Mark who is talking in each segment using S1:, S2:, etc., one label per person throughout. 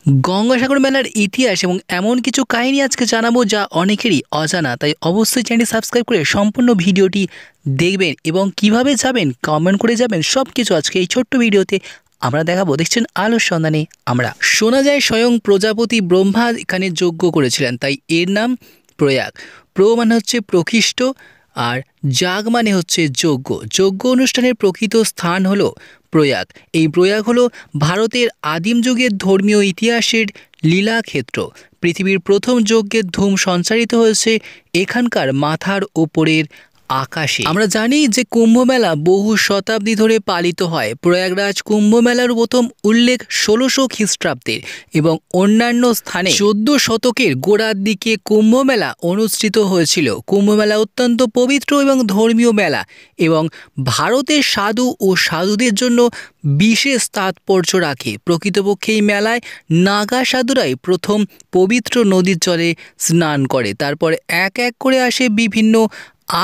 S1: গঙ্গাসাগর মেলার ইতিহাস এবং এমন কিছু কাহিনী আজকে জানাবো যা অনেকেরই অজানা। তাই অবশ্যই চ্যানেলটি সাবস্ক্রাইব করে সম্পূর্ণ ভিডিওটি দেখবেন এবং কিভাবে যাবেন, কমেন্ট করে যাবেন, সব কিছু আজকে এই ছোট্ট ভিডিওতে আমরা দেখাবো। দেখছেন আলোর সন্ধানে আমরা। শোনা যায় স্বয়ং প্রজাপতি ব্রহ্মা এখানে যজ্ঞ করেছিলেন, তাই এর নাম প্রয়াগ। মানে হচ্ছে প্রকৃষ্ট, আর যাগ মানে হচ্ছে যজ্ঞ। যজ্ঞ অনুষ্ঠানের প্রকৃত স্থান হলো প্রয়াগ। এই প্রয়াগ হলো ভারতের আদিম যুগের ধর্মীয় ইতিহাসের লীলাক্ষেত্র। পৃথিবীর প্রথম যজ্ঞের ধূম সঞ্চারিত হয়েছে এখানকার মাথার ওপরের আকাশে। আমরা জানি যে কুম্ভমেলা বহু শতাব্দী ধরে পালিত হয়। প্রয়াগরাজ কুম্ভমেলার প্রথম উল্লেখ ১৬০০ খ্রিস্টাব্দের এবং অন্যান্য স্থানে ১৪ শতকের গোড়ার দিকে কুম্ভমেলা অনুষ্ঠিত হয়েছিল। কুম্ভমেলা অত্যন্ত পবিত্র এবং ধর্মীয় মেলা এবং ভারতের সাধু ও সাধুদের জন্য বিশেষ তাৎপর্য রাখে। প্রকৃতপক্ষে এই মেলায় নাগা সাধুরাই প্রথম পবিত্র নদীর জলে স্নান করে। তারপর এক এক করে আসে বিভিন্ন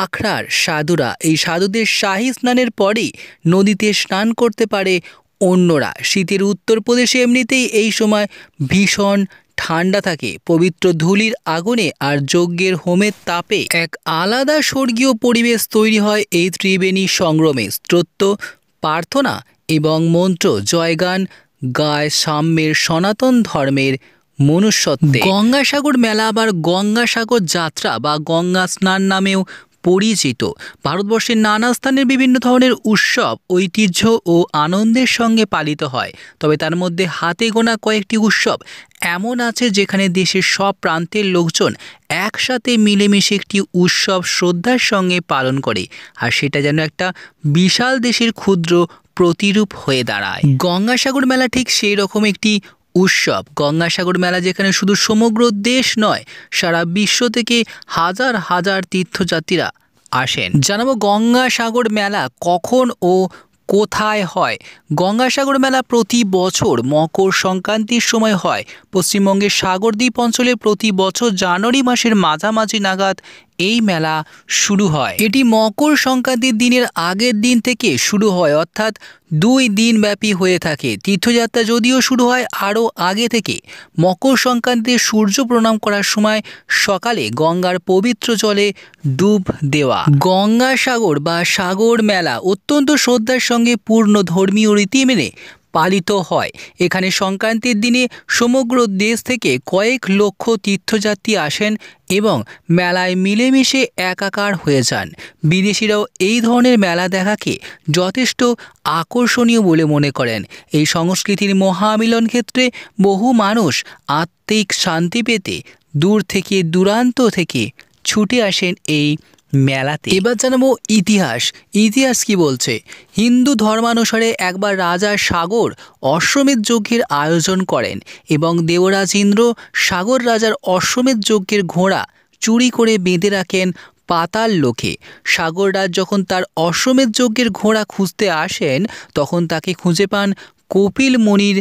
S1: আখড়ার সাধুরা। এই সাধুদের শাহী স্নানের পরেই নদীতে স্নান করতে পারে অন্যরা। শীতের উত্তরপ্রদেশে এমনিতেই এই সময় ভীষণ ঠান্ডা থাকে। পবিত্র ধুলির আগুনে আর যজ্ঞের হোমের তাপে এক আলাদা স্বর্গীয় পরিবেশ তৈরি হয়। এই ত্রিবেণী সংগ্রামে স্তোত্র, প্রার্থনা এবং মন্ত্র জয়গান গায় সাম্যের সনাতন ধর্মের মনুষ্যত্বে। গঙ্গাসাগর মেলা আবার গঙ্গাসাগর যাত্রা বা গঙ্গা স্নান নামেও পরিচিত। ভারতবর্ষের নানা স্থানের বিভিন্ন ধরনের উৎসব ঐতিহ্য ও আনন্দের সঙ্গে পালিত হয়। তবে তার মধ্যে হাতে গোনা কয়েকটি উৎসব এমন আছে যেখানে দেশের সব প্রান্তের লোকজন একসাথে মিলেমিশে একটি উৎসব শ্রদ্ধার সঙ্গে পালন করে, আর সেটা যেন একটা বিশাল দেশের ক্ষুদ্র প্রতিরূপ হয়ে দাঁড়ায়। গঙ্গাসাগর মেলা ঠিক সেই রকম একটি উৎসব। গঙ্গাসাগর মেলা যেখানে শুধু সমগ্র দেশ নয়, সারা বিশ্ব থেকে হাজার হাজার তীর্থযাত্রীরা আসেন। জানাবো গঙ্গাসাগর মেলা কখন ও কোথায় হয়। গঙ্গাসাগর মেলা প্রতি বছর মকর সংক্রান্তির সময় হয়। পশ্চিমবঙ্গের সাগরদ্বীপ অঞ্চলে প্রতি বছর জানুয়ারি মাসের মাঝামাঝি নাগাদ এই মেলা শুরু হয়। এটি মকর সংক্রান্তির দিনের আগের দিন থেকে শুরু হয়, অর্থাৎ 2 দিন ব্যাপী হয়ে থাকে। তীর্থযাত্রা যদিও শুরু হয় আরও আগে থেকে। মকর সংক্রান্তির সূর্য প্রণাম করার সময় সকালে গঙ্গার পবিত্র জলে ডুব দেওয়া। গঙ্গাসাগর বা সাগর মেলা অত্যন্ত শ্রদ্ধার সঙ্গে পূর্ণ ধর্মীয় রীতি মেনে পালিত হয়। এখানে সংক্রান্তির দিনে সমগ্র দেশ থেকে কয়েক লক্ষ তীর্থযাত্রী আসেন এবং মেলায় মিলেমিশে একাকার হয়ে যান। বিদেশিরাও এই ধরনের মেলা দেখাকে যথেষ্ট আকর্ষণীয় বলে মনে করেন। এই সংস্কৃতির মহামিলন ক্ষেত্রে বহু মানুষ আত্মিক শান্তি পেতে দূর থেকে দূরান্ত থেকে ছুটে আসেন এই মেলাতে। এবার জানাবো ইতিহাস। ইতিহাস কি বলছে? হিন্দু ধর্মানুসারে একবার রাজা সাগর অশ্বমেধ যজ্ঞের আয়োজন করেন এবং দেবরাজ ইন্দ্র সাগর রাজার অশ্বমেধ যজ্ঞের ঘোড়া চুরি করে বেঁধে রাখেন পাতাল লোকে। সাগররাজ যখন তার অশ্বমেধ যজ্ঞের ঘোড়া খুঁজতে আসেন তখন তাকে খুঁজে পান কপিল মুনির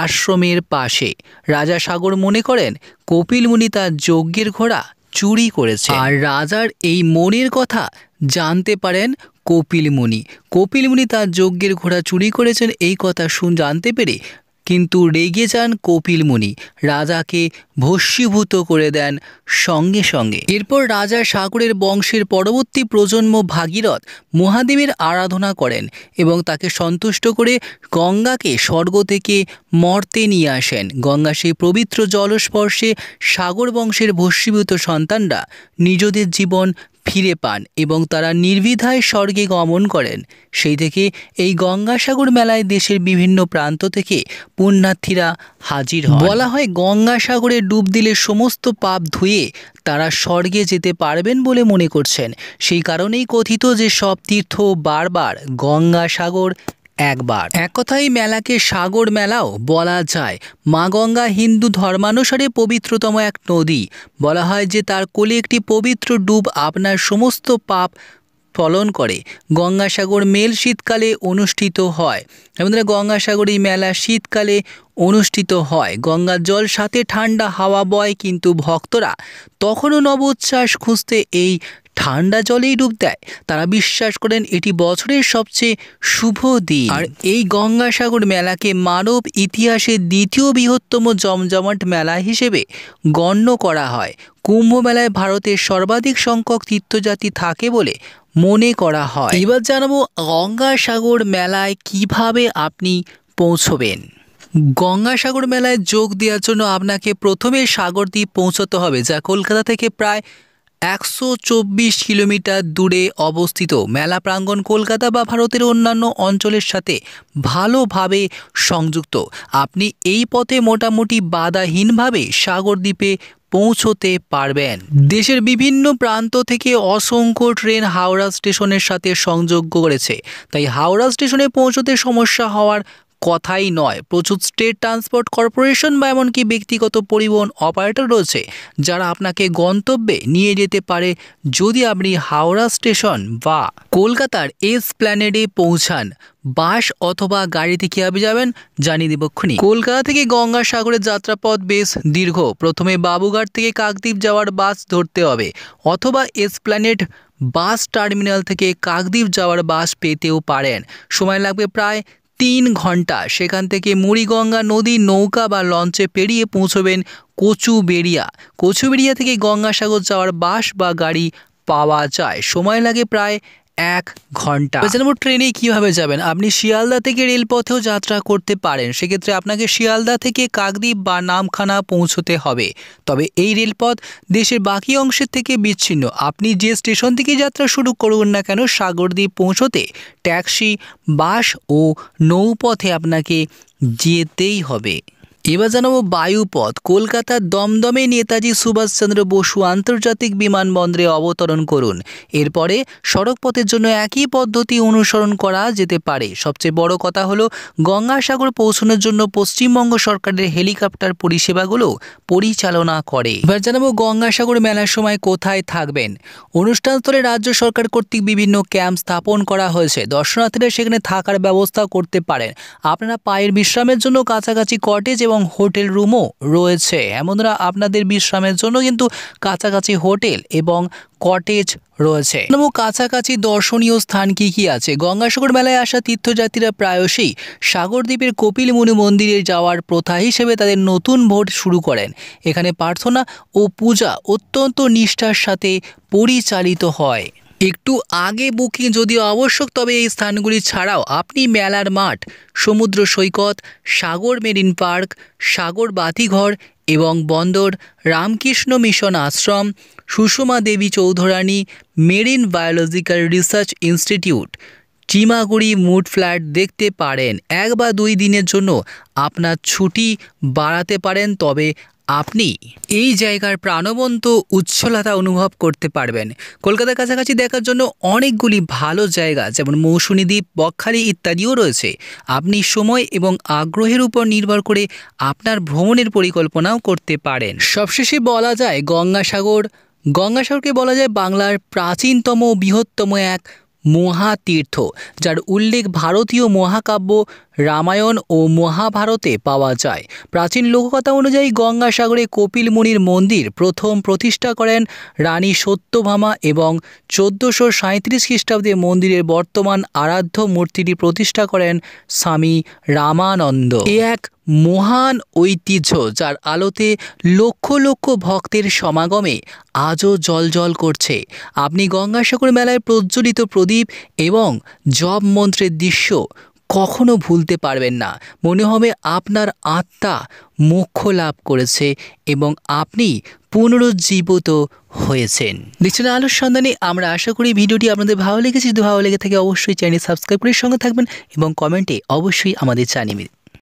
S1: আশ্রমের পাশে। রাজা সাগর মনে করেন কপিল মুনি তার যজ্ঞের ঘোড়া চুরি করেছে, আর রাজার এই মনের কথা জানতে পারেন কপিল মুনি। কপিল মুনি তার যজ্ঞের ঘোড়া চুরি করেছেন এই কথা জানতে পেরে কিন্তু রেগে যান কপিল মুনি, রাজাকে ভস্মীভূত করে দেন সঙ্গে সঙ্গে। এরপর রাজা সাগরের বংশের পরবর্তী প্রজন্ম ভাগীরথ মহাদেবের আরাধনা করেন এবং তাকে সন্তুষ্ট করে গঙ্গাকে স্বর্গ থেকে মর্তে নিয়ে আসেন। গঙ্গা সেই পবিত্র জলস্পর্শে সাগর বংশের ভস্মীভূত সন্তানরা নিজেদের জীবন ফিরে পান এবং তারা নির্দ্বিধায় স্বর্গে গমন করেন। সেই থেকে এই গঙ্গাসাগর মেলায় দেশের বিভিন্ন প্রান্ত থেকে পুণ্যার্থীরা হাজির হন। বলা হয় গঙ্গাসাগরে ডুব দিলে সমস্ত পাপ ধুয়ে তারা স্বর্গে যেতে পারবেন বলে মনে করছেন। সেই কারণেই কথিত যে সব তীর্থ বারবার গঙ্গাসাগর একবার। এক কথায় মেলাকে সাগর মেলাও বলা যায়। মা গঙ্গা হিন্দু ধর্মানুসারে পবিত্রতম এক নদী। বলা হয় যে তার কোলে একটি পবিত্র ডুব আপনার সমস্ত পাপ ফলন করে। গঙ্গাসাগর মেল শীতকালে অনুষ্ঠিত হয়। বন্ধুরা, গঙ্গাসাগর এই মেলা শীতকালে অনুষ্ঠিত হয়। গঙ্গার জল সাথে ঠান্ডা হাওয়া বয়, কিন্তু ভক্তরা তখনও নব উচ্ছ্বাস খুঁজতে এই ঠান্ডা জলেই ডুব দেয়। তারা বিশ্বাস করেন এটি বছরের সবচেয়ে শুভ দিন। আর এই গঙ্গাসাগর মেলাকে মানব ইতিহাসের দ্বিতীয় বৃহত্তম জমজমাট মেলা হিসেবে গণ্য করা হয়। কুম্ভ মেলায় ভারতের সর্বাধিক সংখ্যক তীর্থযাত্রী থাকে বলে মনে করা হয়। এবার জানাবো গঙ্গাসাগর মেলায় কিভাবে আপনি পৌঁছবেন। গঙ্গাসাগর মেলায় যোগ দেওয়ার জন্য আপনাকে প্রথমে সাগরদ্বীপ পৌঁছতে হবে, যা কলকাতা থেকে প্রায় 124 কিলোমিটার দূরে অবস্থিত। মেলা প্রাঙ্গণ কলকাতা বা ভারতের অন্যান্য অঞ্চলের সাথে ভালোভাবে সংযুক্ত। আপনি এই পথে মোটামুটি বাধাহীনভাবে সাগরদ্বীপে পৌঁছতে পারবেন। দেশের বিভিন্ন প্রান্ত থেকে অসংখ্য ট্রেন হাওড়া স্টেশনের সাথে সংযোগ করেছে, তাই হাওড়া স্টেশনে পৌঁছতে সমস্যা হওয়ার কথাই নয়। প্রচুর স্টেট ট্রান্সপোর্ট কর্পোরেশন বা এমনকি ব্যক্তিগত পরিবহন অপারেটর রয়েছে, যারা আপনাকে গন্তব্যে নিয়ে যেতে পারে যদি আপনি হাওড়া স্টেশন বা কলকাতার এসপ্ল্যানেডে পৌঁছান। বাস অথবা গাড়িতে কীভাবে যাবেন জানিয়ে দেব এক্ষুনি। কলকাতা থেকে গঙ্গাসাগরের যাত্রাপথ বেশ দীর্ঘ। প্রথমে বাবুঘাট থেকে কাকদ্বীপ যাওয়ার বাস ধরতে হবে, অথবা এসপ্ল্যানেড বাস টার্মিনাল থেকে কাকদ্বীপ যাওয়ার বাস পেতেও পারেন। সময় লাগবে প্রায় 3 ঘন্টা। সেখান থেকে মুড়িগঙ্গা নদী নৌকা বা লঞ্চে পেরিয়ে পৌঁছবেন কচুবেড়িয়া। কচুবেড়িয়া থেকে গঙ্গাসাগর যাওয়ার বাস বা গাড়ি পাওয়া যায়। সময় লাগে প্রায় 1 ঘন্টা। ট্রেনে কিভাবে যাবেন? আপনি শিয়ালদা থেকে রেলপথেও যাত্রা করতে পারেন। সেক্ষেত্রে আপনাকে শিয়ালদা থেকে কাকদ্বীপ বা নামখানা পৌঁছতে হবে। তবে এই রেলপথ দেশের বাকি অংশের থেকে বিচ্ছিন্ন। আপনি যে স্টেশন থেকে যাত্রা শুরু করুন না কেন, সাগরদ্বীপ পৌঁছতে ট্যাক্সি, বাস ও নৌপথে আপনাকে যেতেই হবে। এবার জানাবো বায়ুপথ। কলকাতার দমদমে নেতাজি সুভাষচন্দ্র বসু আন্তর্জাতিক বিমানবন্দরে অবতরণ করুন। এরপরে সড়কপথের জন্য একই পদ্ধতি অনুসরণ করা যেতে পারে। সবচেয়ে বড় কথা হলো গঙ্গাসাগর পৌঁছানোর জন্য পশ্চিমবঙ্গ সরকারের হেলিকপ্টার পরিষেবাগুলো পরিচালনা করে। এবার জানাবো গঙ্গাসাগর মেলার সময় কোথায় থাকবেন। অনুষ্ঠানস্থলে রাজ্য সরকার কর্তৃক বিভিন্ন ক্যাম্প স্থাপন করা হয়েছে। দর্শনার্থীরা সেখানে থাকার ব্যবস্থা করতে পারেন। আপনারা পায়ের বিশ্রামের জন্য কাছাকাছি কটেজ এবং হোটেল রুমও রয়েছে। এমনরা আপনাদের বিশ্রামের জন্য কিন্তু কাছাকাছি হোটেল এবং কটেজ রয়েছে। কাছাকাছি দর্শনীয় স্থান কি কি আছে? গঙ্গাসাগর মেলায় আসা তীর্থযাত্রীরা প্রায়শই সাগরদ্বীপের কপিলমুনি মন্দিরে যাওয়ার প্রথা হিসেবে তাদের নতুন ভোট শুরু করেন। এখানে প্রার্থনা ও পূজা অত্যন্ত নিষ্ঠার সাথে পরিচালিত হয়। একটু আগে বুকিং যদিও আবশ্যক, তবে এই স্থানগুলি ছাড়াও আপনি মেলার মাঠ, সমুদ্র সৈকত, সাগর মেরিন পার্ক, সাগর বাতিঘর এবং বন্দর, Ramakrishna mission Ashram, Sushama Debi Chaudhurani marine biological research institute, Chimaguri mud flat দেখতে পারেন। 1 বা 2 দিনের জন্য আপনার ছুটি বাড়াতে পারেন, তবে আপনি এই জায়গার প্রাণবন্ত উচ্ছলতা অনুভব করতে পারবেন। কলকাতার কাছাকাছি দেখার জন্য অনেকগুলি ভালো জায়গা যেমন মৌসুমী দ্বীপ, বকখালি ইত্যাদিও রয়েছে। আপনি সময় এবং আগ্রহের উপর নির্ভর করে আপনার ভ্রমণের পরিকল্পনাও করতে পারেন। সবশেষে বলা যায় গঙ্গাসাগরকে বলা যায় বাংলার প্রাচীনতম বৃহত্তম এক মহাতীর্থ, যার উল্লেখ ভারতীয় মহাকাব্য রামায়ণ ও মহাভারতে পাওয়া যায়। প্রাচীন লোককথা অনুযায়ী গঙ্গাসাগরে কপিল মুনির মন্দির প্রথম প্রতিষ্ঠা করেন রানী সত্যভামা এবং 1437 খ্রিস্টাব্দে মন্দিরের বর্তমান আরাধ্য মূর্তিটি প্রতিষ্ঠা করেন স্বামী রামানন্দ। এ এক মহান ঐতিহ্য, যার আলোতে লক্ষ লক্ষ ভক্তের সমাগমে আজও জ্বলজ্বল করছে। আপনি গঙ্গাসাগর মেলায় প্রজ্বলিত প্রদীপ এবং জপ মন্ত্রের দৃশ্য কখনো ভুলতে পারবেন না। মনে হবে আপনার আত্মা মোক্ষ লাভ করেছে এবং আপনি পুনরুজ্জীবিত হয়েছেন। দেখছেন আলোর সন্ধানে। আমরা আশা করি ভিডিওটি আপনাদের ভালো লেগেছে। যদি ভালো লেগে থাকে অবশ্যই চ্যানেল সাবস্ক্রাইব করে সঙ্গে থাকবেন এবং কমেন্টে অবশ্যই আমাদের জানিয়ে